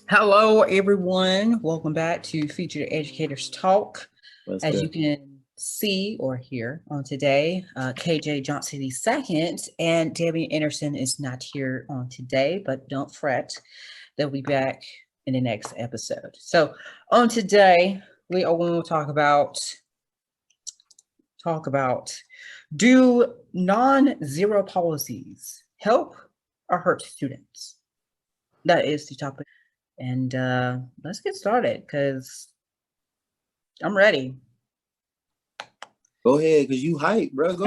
Hello, everyone. Welcome back to Featured Educators Talk. That's As you good. can see or hear on today, KJ Johnson II and Debbie Anderson is not here on today, but don't fret. They'll be back in the next episode. So on today, we are going to talk about do non-zero policies help or hurt students? That is the topic. And let's get started because I'm ready. Go ahead, cause you hype, bro. Go.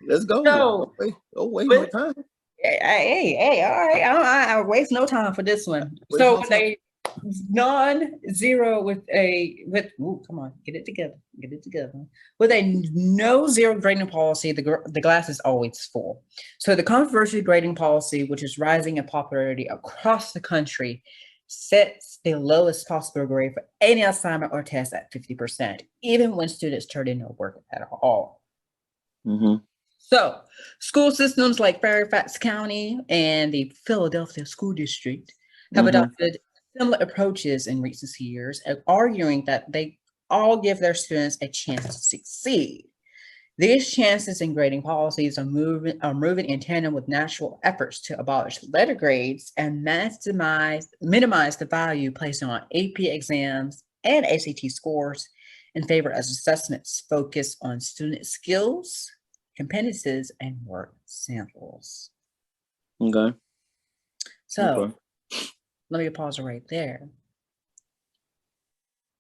Let's go. So, Don't waste no with time. hey, all right. I waste no time for this one. Waste So, no with time. a non-zero, come on, get it together. With a no zero grading policy, the glass is always full. So, the controversial grading policy, which is rising in popularity across the country, sets the lowest possible grade for any assignment or test at 50%, even when students turn in no work at all. Mm-hmm. So, school systems like Fairfax County and the Philadelphia School District have Mm-hmm. adopted similar approaches in recent years, arguing that they all give their students a chance to succeed. These chances in grading policies are moving in tandem with national efforts to abolish letter grades and minimize the value placed on AP exams and ACT scores in favor of assessments focused on student skills, competencies, and work samples. Okay. So Okay. let me pause right there.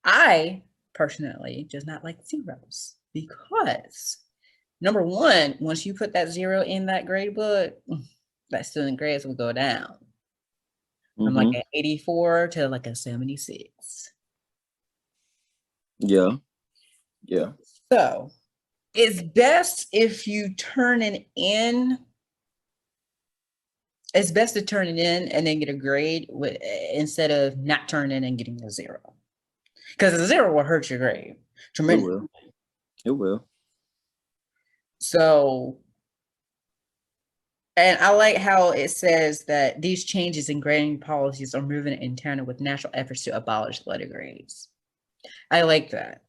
I personally does not like zeros because number one, once you put that zero in that grade book, that student grades will go down from like Mm-hmm. an 84 to like a 76. Yeah. Yeah. So it's best if you turn it in. It's best to turn it in and then get a grade instead of not turning in and getting a zero. Because a zero will hurt your grade It tremendously. will. It will. So, and I like how it says that these changes in grading policies are moving in tandem with national efforts to abolish letter grades. I like that.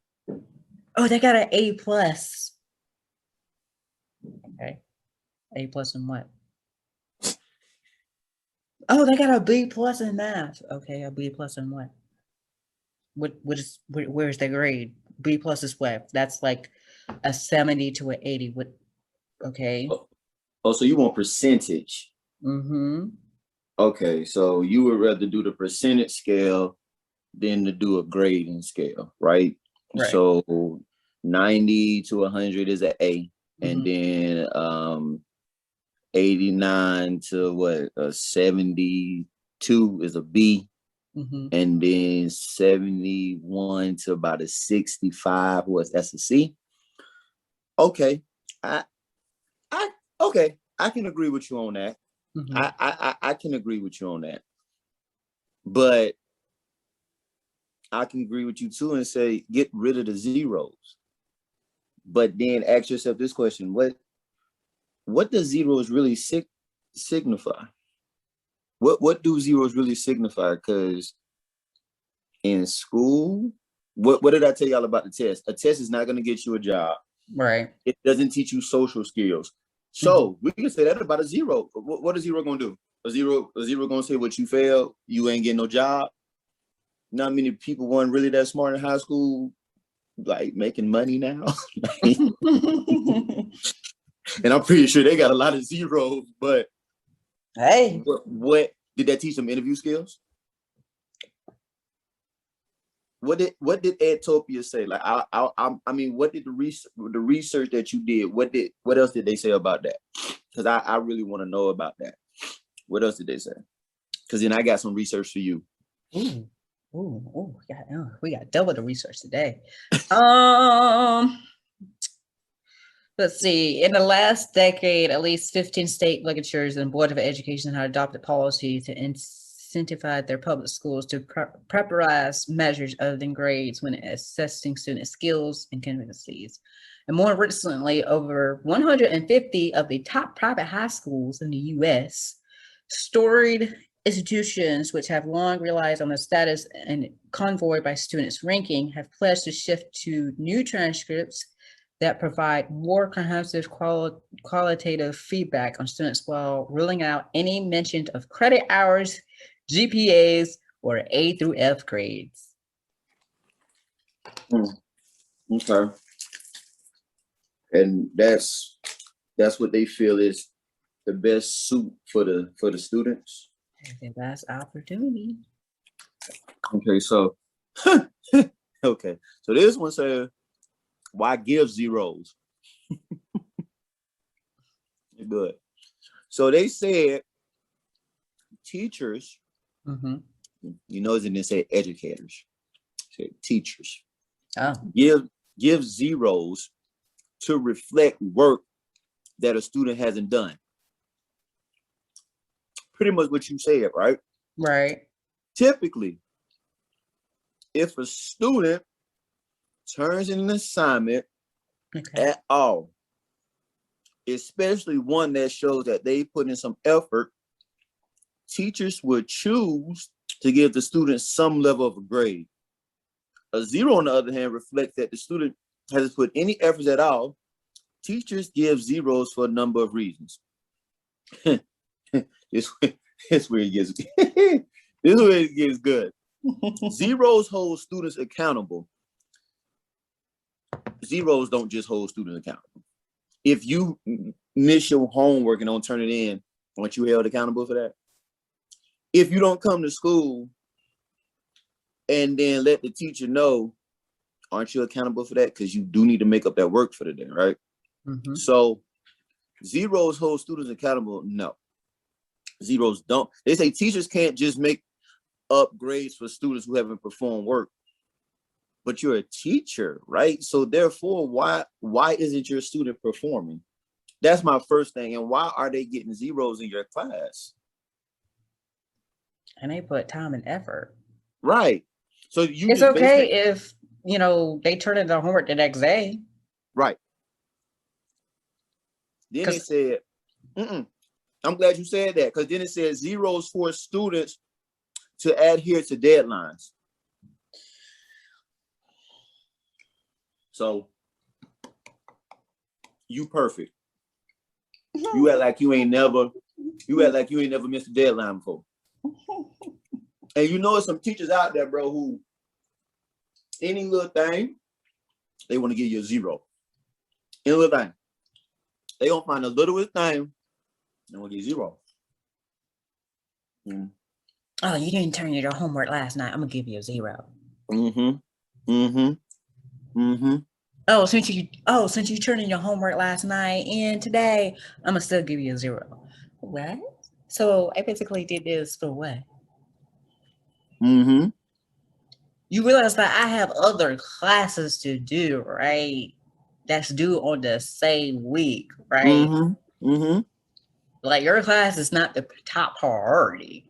Oh, they got an A plus. Okay, A plus in what? Oh, they got a B plus in math. Okay, a B plus in what? Where's the grade? B plus is what? That's like a 70 to an 80. What? Okay. Oh, so you want percentage? Mm-hmm. Okay, so you would rather do the percentage scale than to do a grading scale, right? Right. So 90 to 100 is an A, and Mm-hmm. then 89 to what 72 is a B, Mm-hmm. and then 71 to about a 65 was that's a C. Okay. I I okay. I can agree with you on that. Mm-hmm. I can agree with you on that. But I can agree with you too and say get rid of the zeros. But then ask yourself this question: what does zeros really signify? What do zeros really signify? Because in school, what did I tell y'all about the test? A test is not going to get you a job. Right. It doesn't teach you social skills. Mm-hmm. So we can say that about a zero. What is zero going to do? A zero going to say what you failed, you ain't getting no job. Not many people weren't really that smart in high school, like making money now. And I'm pretty sure they got a lot of zeros. But Hey. what did that teach them? Interview skills. What did Edtopia say? Like I mean, what did the research that you did? What else did they say about that? Because I really want to know about that. What else did they say? Because then I got some research for you. Ooh. Ooh. We got double the research today. Um. Let's see. In the last decade, at least 15 state legislatures and board of education have adopted policy to incentivize their public schools to preparize measures other than grades when assessing student skills and competencies. And more recently, over 150 of the top private high schools in the U.S. storied institutions which have long relied on the status and convoy by students' ranking have pledged to shift to new transcripts that provide more comprehensive qualitative feedback on students while ruling out any mention of credit hours, GPAs, or A through F grades. Okay. And that's what they feel is the best suit for the students. The best opportunity. Okay, so okay, so this one says, why give zeros? Good. So they said teachers, you notice it didn't say educators, it said teachers. Give zeros to reflect work that a student hasn't done. Pretty much what you said, right? Right. Typically, if a student turns in an assignment at all, especially one that shows that they put in some effort, teachers would choose to give the student some level of a grade. A zero, on the other hand, reflects that the student hasn't put any efforts at all. Teachers give zeros for a number of reasons. It's where it gets this is where it gets good. Zeros hold students accountable. Zeros don't just hold students accountable. If you miss your homework and don't turn it in, aren't you held accountable for that? If you don't come to school and then let the teacher know, aren't you accountable for that? Because you do need to make up that work for the day, right? So zeros hold students accountable? No. Zeros don't. They say teachers can't just make up grades for students who haven't performed work. But you're a teacher, right? So therefore, why isn't your student performing? That's my first thing. And why are they getting zeros in your class? And they put time and effort. Right. So it's okay if they turn in their homework the next day. Right. Then it said, I'm glad you said that, because then it says zeros for students to adhere to deadlines. So you perfect. You act like you ain't never missed a deadline before. And you know, some teachers out there, bro, who any little thing, they want to give you a zero. Any little thing. They gonna find the littlest thing and we'll get zero. Oh, you didn't turn in your homework last night. I'm gonna give you a zero. Oh, since you turned in your homework last night and today, I'm gonna still give you a zero. What? So I basically did this for what? You realize that I have other classes to do, right? That's due on the same week, right? Like your class is not the top priority.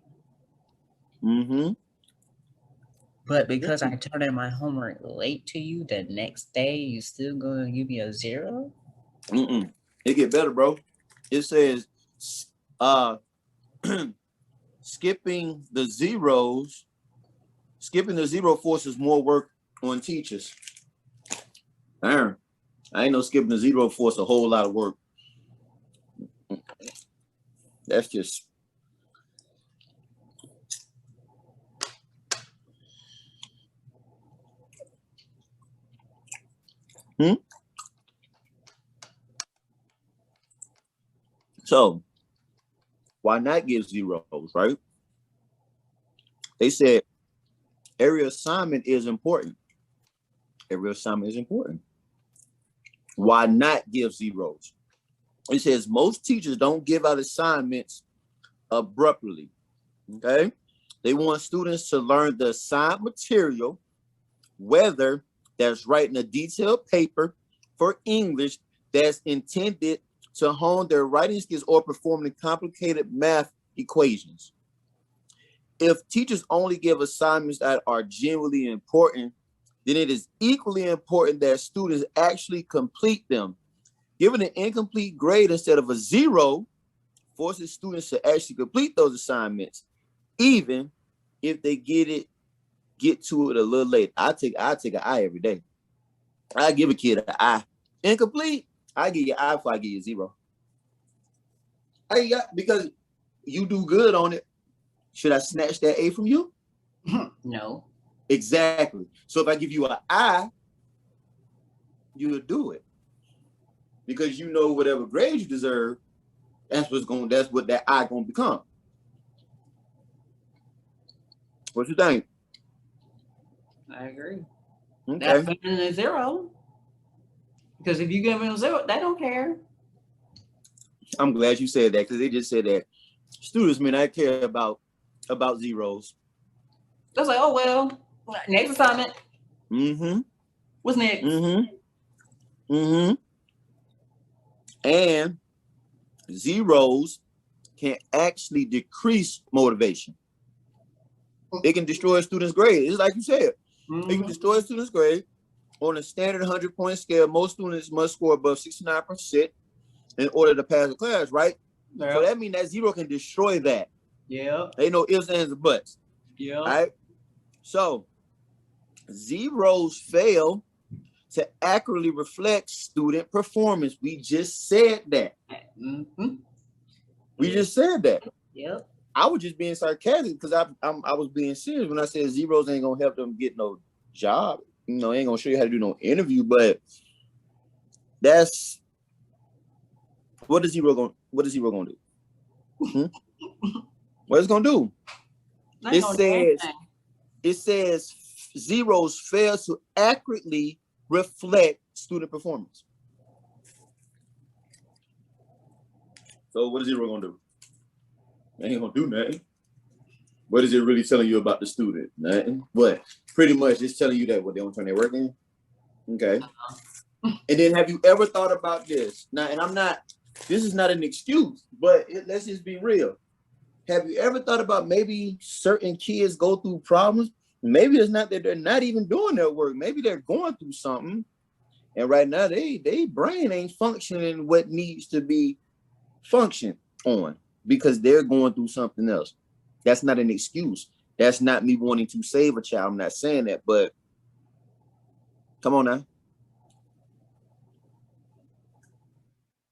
But because I turned in my homework late to you the next day, you still gonna give me a zero? It get better, bro. It says skipping the zero forces more work on teachers. Darn. I ain't know skipping the zero force a whole lot of work. That's just So why not give zeros, right? They said every assignment is important. Every assignment is important. Why not give zeros? It says most teachers don't give out assignments abruptly. Okay. They want students to learn the assigned material, whether that's writing a detailed paper for English that's intended to hone their writing skills or performing complicated math equations. If teachers only give assignments that are genuinely important, then it is equally important that students actually complete them. Giving an incomplete grade instead of a zero forces students to actually complete those assignments. even if they get to it a little late. I take an I every day. I give a kid an I. Incomplete, I give you I before I give you 0. Because you do good on it. Should I snatch that A from you? No. Exactly. So if I give you an I, you'll do it. Because you know whatever grade you deserve, that's what that I gonna become. What you think? I agree. Okay. That's better than a 0. Because if you give them a 0, they don't care. I'm glad you said that, because they just said that students may not care about zeros. It's like, oh well, next assignment. Mm-hmm. What's next? Mm-hmm. Mm-hmm. And zeros can actually decrease motivation. It can destroy a student's grade. It's like you said. Mm-hmm. It can destroy a student's grade. On a standard 100-point scale, most students must score above 69% in order to pass the class, right? Yep. So that means that 0 can destroy that. Yeah. Ain't no ifs, ands, or buts. Yeah. All right. So zeros fail to accurately reflect student performance. We just said that. Mm-hmm. We just said that. Yep. I was just being sarcastic because I was being serious when I said zeros ain't gonna help them get no job. You know, ain't gonna show you how to do no interview, but that's what is zero gonna do? What it's gonna do? It says zeros fail to accurately reflect student performance. So what is 0 gonna do? They ain't gonna do nothing. What is it really telling you about the student? Nothing. But pretty much it's telling you that what they don't turn their work in. Okay. And then have you ever thought about this? Now, and this is not an excuse, but let's just be real. Have you ever thought about maybe certain kids go through problems? Maybe it's not that they're not even doing their work. Maybe they're going through something. And right now they brain ain't functioning what needs to be functioned on because they're going through something else. That's not an excuse. That's not me wanting to save a child. I'm not saying that, but come on now.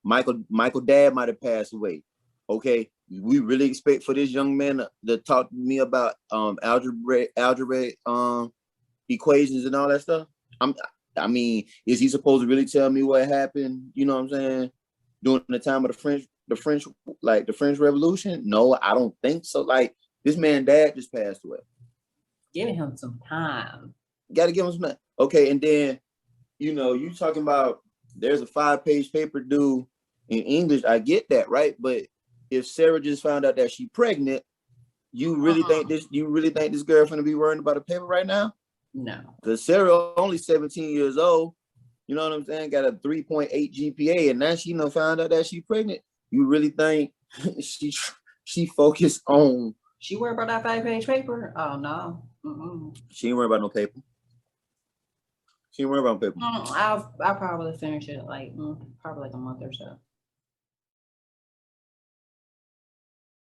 Michael dad might have passed away. Okay, we really expect for this young man to talk to me about algebra equations and all that stuff. I mean, is he supposed to really tell me what happened? You know what I'm saying? During the time of the French Revolution? No, I don't think so. Like, this man's dad just passed away. Giving him some time. Got to give him some time. Okay, and then, you talking about there's a 5-page paper due in English. I get that, right? But if Sarah just found out that she's pregnant, you really think this girl gonna be worrying about a paper right now? No. Because Sarah only 17 years old. You know what I'm saying? Got a 3.8 GPA, and now she found out that she's pregnant. You really think she focused on? She worried about that 5-page paper? Oh no. Mm-mm. She ain't worried about no paper. She ain't worried about paper. I'll probably finish it probably like a month or so.